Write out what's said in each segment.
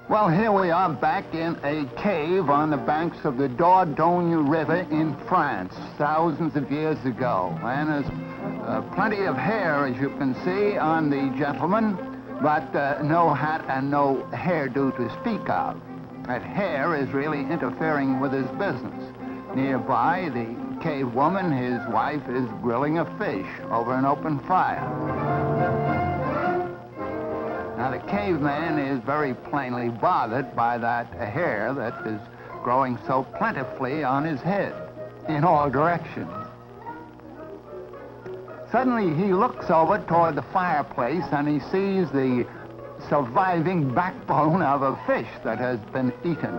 Well, here we are back in a cave on the banks of the Dordogne River in France, thousands of years ago. And there's plenty of hair, as you can see, on the gentleman, but no hat and no hairdo to speak of. That hair is really interfering with his business. Nearby, the cave woman, his wife, is grilling a fish over an open fire. Now, the caveman is very plainly bothered by that hair that is growing so plentifully on his head in all directions. Suddenly, he looks over toward the fireplace and he sees the surviving backbone of a fish that has been eaten.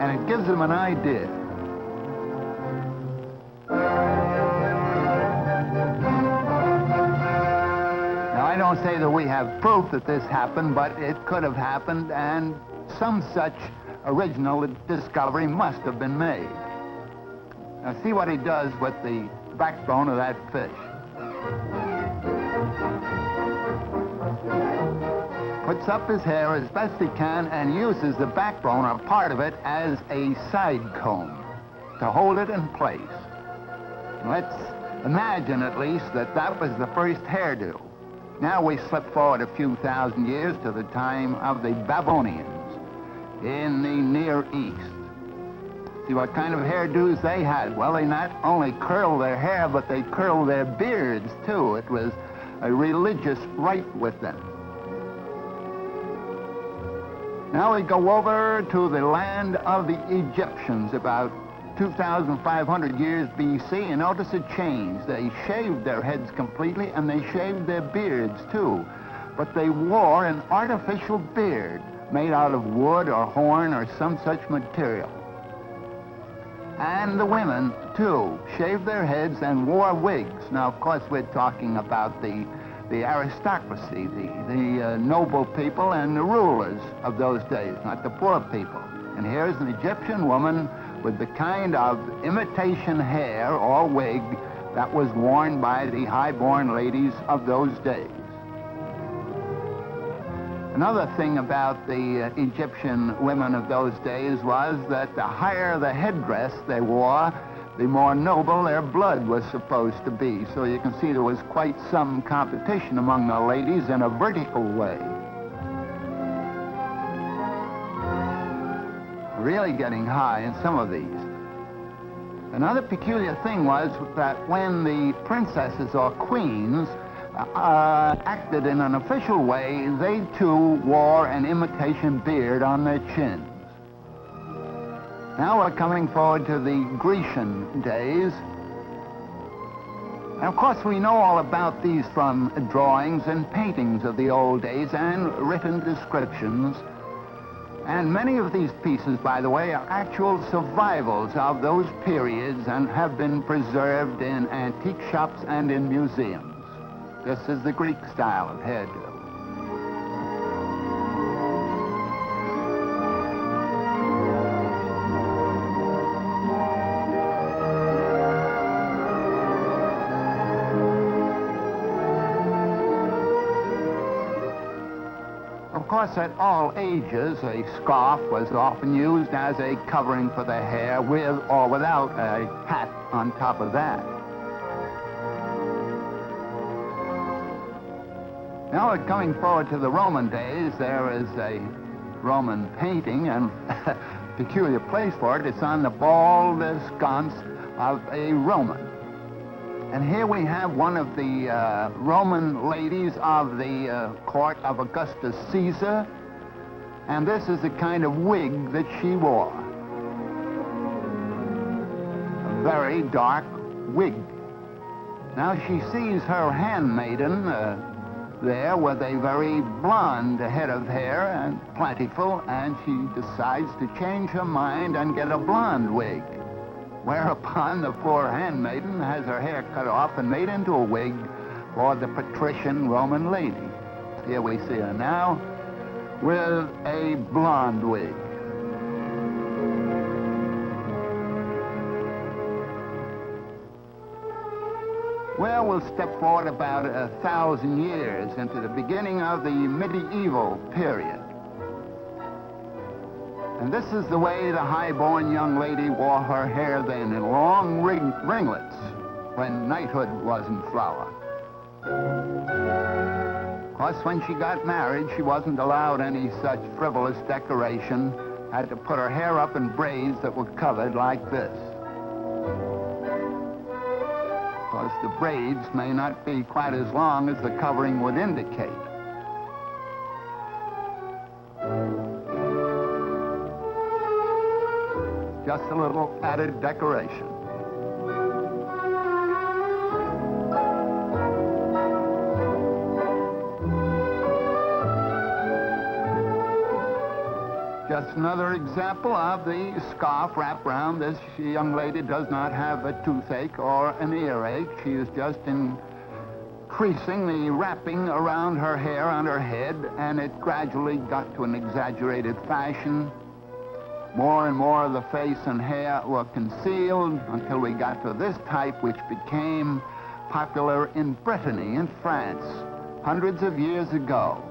And it gives him an idea. I don't say that we have proof that this happened, but it could have happened, and some such original discovery must have been made. Now, see what he does with the backbone of that fish. Puts up his hair as best he can and uses the backbone, or part of it, as a side comb to hold it in place. Let's imagine, at least, that that was the first hairdo. Now we slip forward a few thousand years to the time of the Babylonians in the Near East. See what kind of hairdos they had. Well, they not only curled their hair, but they curled their beards, too. It was a religious rite with them. Now we go over to the land of the Egyptians, about 2,500 years B.C., and notice a change. They shaved their heads completely, and they shaved their beards, too. But they wore an artificial beard made out of wood or horn or some such material. And the women, too, shaved their heads and wore wigs. Now, of course, we're talking about the aristocracy, the noble people and the rulers of those days, not the poor people. And here's an Egyptian woman with the kind of imitation hair or wig that was worn by the high-born ladies of those days. Another thing about the Egyptian women of those days was that the higher the headdress they wore, the more noble their blood was supposed to be. So you can see there was quite some competition among the ladies in a vertical way. Really getting high in some of these. Another peculiar thing was that when the princesses or queens acted in an official way, they too wore an imitation beard on their chins. Now we're coming forward to the Grecian days. And of course we know all about these from drawings and paintings of the old days and written descriptions. And many of these pieces, by the way, are actual survivals of those periods and have been preserved in antique shops and in museums. This is the Greek style of hairdo. Of course, at all ages, a scarf was often used as a covering for the hair, with or without a hat on top of that. Now we're coming forward to the Roman days. There is a Roman painting, and a peculiar place for it. It's on the bald sconce of a Roman. And here we have one of the Roman ladies of the court of Augustus Caesar. And this is the kind of wig that she wore. A very dark wig. Now she sees her handmaiden there with a very blonde head of hair and plentiful, and she decides to change her mind and get a blonde wig. Whereupon the poor handmaiden has her hair cut off and made into a wig for the patrician Roman lady. Here we see her now with a blonde wig. Well, we'll step forward about 1,000 years into the beginning of the medieval period. And this is the way the high-born young lady wore her hair then, in long ringlets, when knighthood was in flower. Of course, when she got married, she wasn't allowed any such frivolous decoration. Had to put her hair up in braids that were covered like this. Of course, the braids may not be quite as long as the covering would indicate. Just a little added decoration. Just another example of the scarf wrapped around. This young lady does not have a toothache or an earache. She is just increasing the wrapping around her hair on her head, and it gradually got to an exaggerated fashion. More and more of the face and hair were concealed until we got to this type, which became popular in Brittany, in France, hundreds of years ago.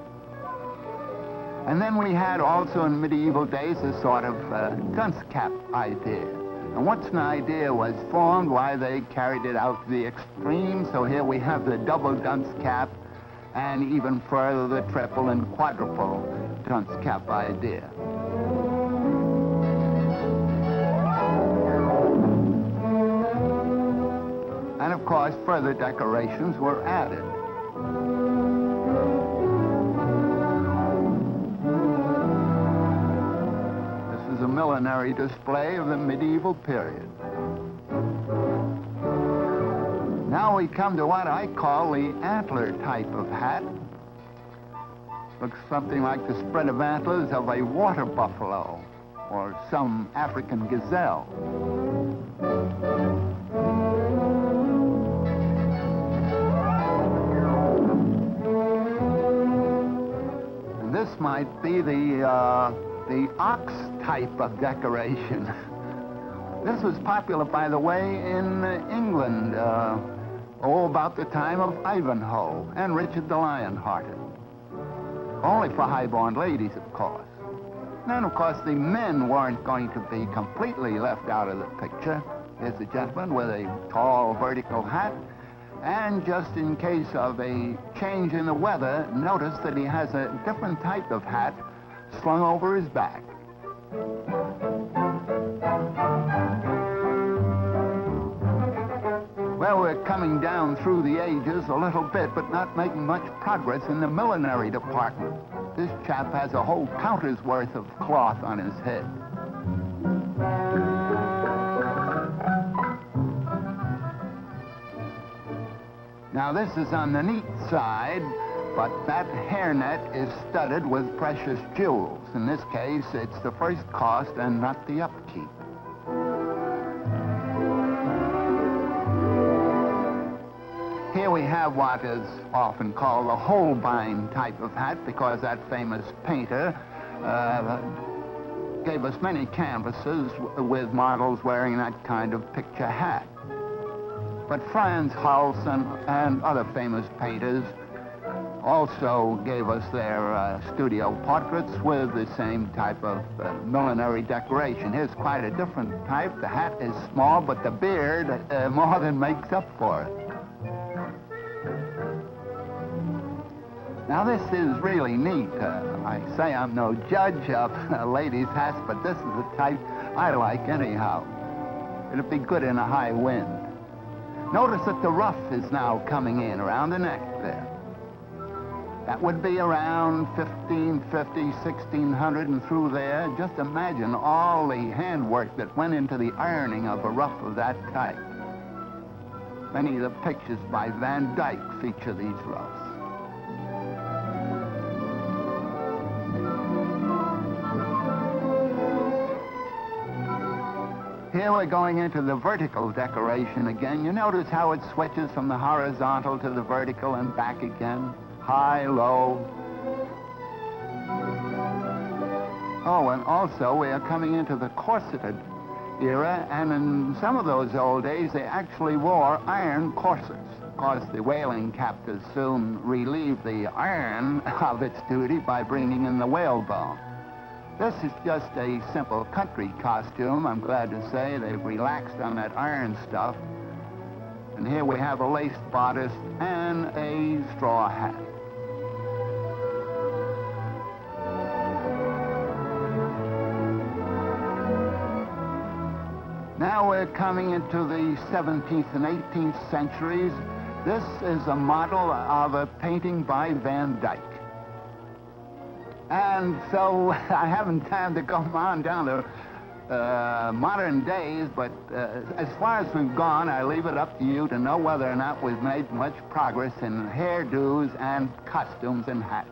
And then we had also in medieval days a sort of dunce cap idea. And once an idea was formed, why, they carried it out to the extreme. So here we have the double dunce cap, and even further the triple and quadruple dunce cap idea. And of course, further decorations were added. This is a millinery display of the medieval period. Now we come to what I call the antler type of hat. Looks something like the spread of antlers of a water buffalo or some African gazelle. This might be the ox type of decoration. This was popular, by the way, in England, about the time of Ivanhoe and Richard the Lionhearted. Only for high-born ladies, of course. And then, of course, the men weren't going to be completely left out of the picture. Here's a gentleman with a tall vertical hat. And just in case of a change in the weather, notice that he has a different type of hat slung over his back. Well, we're coming down through the ages a little bit, but not making much progress in the millinery department. This chap has a whole counter's worth of cloth on his head. Now, this is on the neat side, but that hairnet is studded with precious jewels. In this case, it's the first cost and not the upkeep. Here we have what is often called the Holbein type of hat, because that famous painter gave us many canvases with models wearing that kind of picture hat. But Franz Hals and other famous painters also gave us their studio portraits with the same type of millinery decoration. Here's quite a different type. The hat is small, but the beard more than makes up for it. Now, this is really neat. I say I'm no judge of ladies' hats, but this is the type I like anyhow. It'd be good in a high wind. Notice that the ruff is now coming in around the neck there. That would be around 1550, 1600 and through there. Just imagine all the handwork that went into the ironing of a ruff of that type. Many of the pictures by Van Dyck feature these ruffs. Here we're going into the vertical decoration again. You notice how it switches from the horizontal to the vertical and back again. High, low. Oh, and also we are coming into the corseted era, and in some of those old days they actually wore iron corsets. Of course, the whaling captors soon relieved the iron of its duty by bringing in the whalebone. This is just a simple country costume, I'm glad to say. They've relaxed on that iron stuff. And here we have a lace bodice and a straw hat. Now we're coming into the 17th and 18th centuries. This is a model of a painting by Van Dyck. And so I haven't time to go on down to modern days, but as far as we've gone, I leave it up to you to know whether or not we've made much progress in hairdos and costumes and hats.